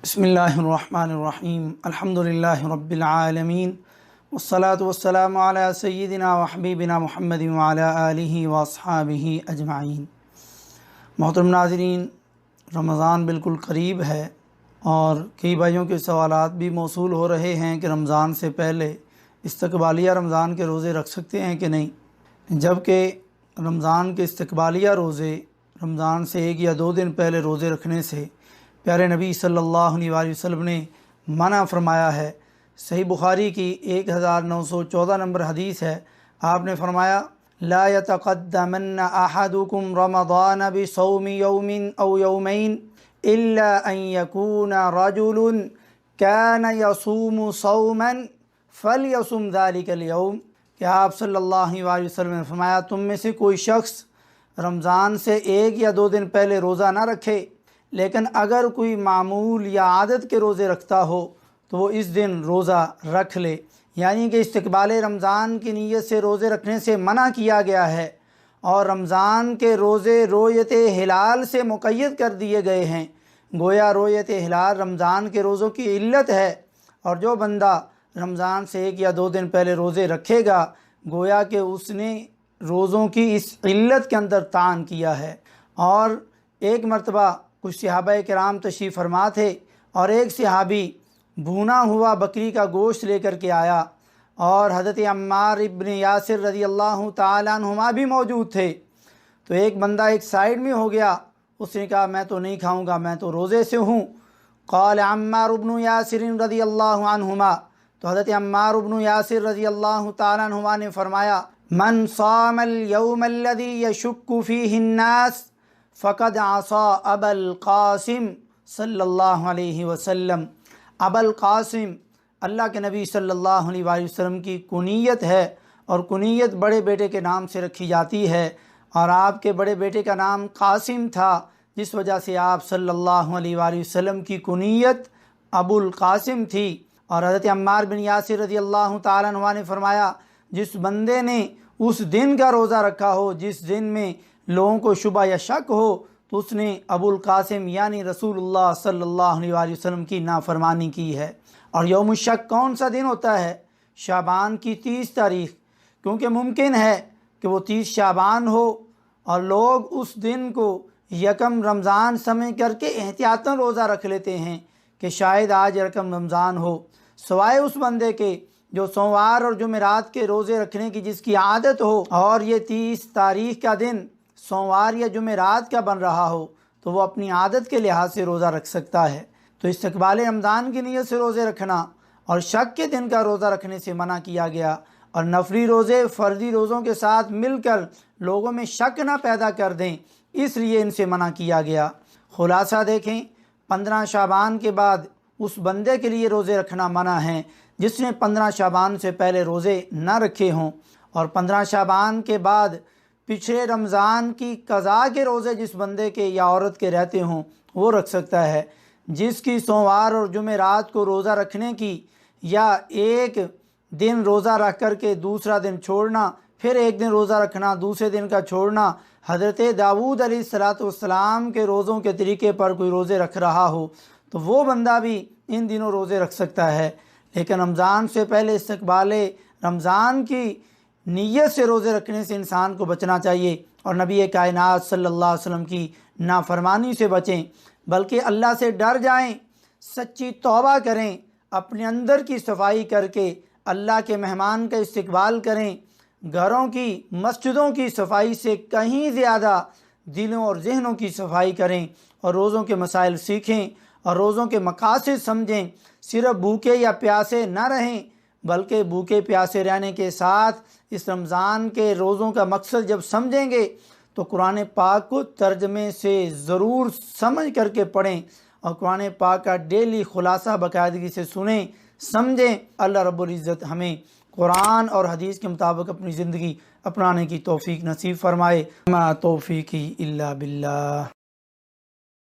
بسم اللہ الرحمن الرحیم الحمدللہ رب العالمین والصلاة والسلام علی سیدنا و حبیبنا محمد وعلی آلہ واصحابہ اجمعین۔ محترم ناظرین، رمضان بالکل قریب ہے اور کئی بھائیوں کے سوالات بھی موصول ہو رہے ہیں کہ رمضان سے پہلے استقبالیہ رمضان کے روزے رکھ سکتے ہیں کہ نہیں، جبکہ رمضان کے استقبالیہ روزے رمضان سے 1 یا 2 دن پہلے روزے رکھنے سے پیارے نبی صلی اللہ علیہ وآلہ وسلم نے منع فرمایا ہے۔ صحیح بخاری کی 1914 نمبر حدیث ہے، آپ نے فرمایا لا يتقدمن احدكم رمضان بصوم يوم او يومين الا ان يكون رجل كان يصوم صوما فليصم ذلك اليوم، کہ آپ صلی اللہ علیہ وسلم نے فرمایا تم میں سے کوئی شخص رمضان سے 1 یا 2 دن پہلے روزہ نہ رکھے، لیکن اگر کوئی معمول یا عادت کے روزے رکھتا ہو تو وہ اس دن روزہ رکھ لے، یعنی کہ استقبال رمضان کی نیت سے روزے رکھنے سے منع کیا گیا ہے، اور رمضان کے روزے رؤیت ہلال سے مقید کر دیے گئے ہیں۔ گویا رؤیت ہلال رمضان کے روزوں کی علت ہے، اور جو بندہ رمضان سے 1 یا 2 دن پہلے روزے رکھے گا گویا کہ اس نے روزوں کی اس علت کے اندر طعن کیا ہے۔ اور ایک مرتبہ کچھ صحابہ کرام تشریف فرما تھے اور ایک صحابی بھونا ہوا بکری کا گوشت لے کر کے آیا، اور حضرت عمار ابن یاسر رضی اللہ تعالیٰ عنہما بھی موجود تھے۔ تو ایک بندہ ایک سائیڈ میں ہو گیا، اس نے کہا میں تو نہیں کھاؤں گا، میں تو روزے سے ہوں۔ قال عمار ابن یاسر رضی اللہ عنہما، تو حضرت عمار ابن یاسر رضی اللہ تعالیٰ عنہما نے فرمایا من صام اليوم الذي يشك فيه الناس فقد عصى ابا القاسم صلی اللہ علیہ وسلم۔ ابا القاسم اللہ کے نبی صلی اللہ علیہ وآلہ وسلم کی کنیت ہے، اور کنیت بڑے بیٹے کے نام سے رکھی جاتی ہے، اور آپ کے بڑے بیٹے کا نام قاسم تھا، جس وجہ سے آپ صلی اللہ علیہ وآلہ وسلم کی کنیت ابو القاسم تھی۔ اور حضرت عمار بن یاسر رضی اللہ تعالیٰ عنہ نے فرمایا جس بندے نے اس دن کا روزہ رکھا ہو جس دن میں لوگوں کو شبہ یا شک ہو تو اس نے ابو القاسم یعنی رسول اللہ صلی اللہ علیہ وآلہ وسلم کی نافرمانی کی ہے۔ اور یوم الشک کون سا دن ہوتا ہے؟ شعبان کی 30 تاریخ، کیونکہ ممکن ہے کہ وہ 30 شعبان ہو اور لوگ اس دن کو 1 رمضان سمجھ کر کے احتیاطاً روزہ رکھ لیتے ہیں کہ شاید آج 1 رمضان ہو، سوائے اس بندے کے جو سوموار اور جمعرات کے روزے رکھنے کی جس کی عادت ہو، اور یہ 30 تاریخ کا دن سوموار یا جمعرات کا بن رہا ہو تو وہ اپنی عادت کے لحاظ سے روزہ رکھ سکتا ہے۔ تو استقبال رمضان کی نیت سے روزے رکھنا اور شک کے دن کا روزہ رکھنے سے منع کیا گیا، اور نفلی روزے فرضی روزوں کے ساتھ مل کر لوگوں میں شک نہ پیدا کر دیں، اس لیے ان سے منع کیا گیا۔ خلاصہ دیکھیں، 15 شعبان کے بعد اس بندے کے لیے روزے رکھنا منع ہے جس نے 15 شعبان سے پہلے روزے نہ رکھے ہوں، اور 15 شعبان کے بعد پچھلے رمضان کی قضاء کے روزے جس بندے کے یا عورت کے رہتے ہوں وہ رکھ سکتا ہے۔ جس کی سوموار اور جمعرات کو روزہ رکھنے کی، یا ایک دن روزہ رکھ کر کے دوسرا دن چھوڑنا، پھر ایک دن روزہ رکھنا دوسرے دن کا چھوڑنا، حضرت داؤد علیہ السلام کے روزوں کے طریقے پر کوئی روزے رکھ رہا ہو تو وہ بندہ بھی ان دنوں روزے رکھ سکتا ہے، لیکن رمضان سے پہلے استقبال رمضان کی نیت سے روزے رکھنے سے انسان کو بچنا چاہیے، اور نبی کائنات صلی اللہ علیہ وسلم کی نافرمانی سے بچیں، بلکہ اللہ سے ڈر جائیں، سچی توبہ کریں، اپنے اندر کی صفائی کر کے اللہ کے مہمان کا استقبال کریں، گھروں کی مسجدوں کی صفائی سے کہیں زیادہ دلوں اور ذہنوں کی صفائی کریں، اور روزوں کے مسائل سیکھیں اور روزوں کے مقاصد سمجھیں۔ صرف بھوکے یا پیاسے نہ رہیں، بلکہ بھوکے پیاسے رہنے کے ساتھ اس رمضان کے روزوں کا مقصد جب سمجھیں گے تو قرآن پاک کو ترجمے سے ضرور سمجھ کر کے پڑھیں، اور قرآن پاک کا ڈیلی خلاصہ باقاعدگی سے سنیں سمجھیں۔ اللہ رب العزت ہمیں قرآن اور حدیث کے مطابق اپنی زندگی اپنانے کی توفیق نصیب فرمائے۔ ما توفیقی الا باللہ۔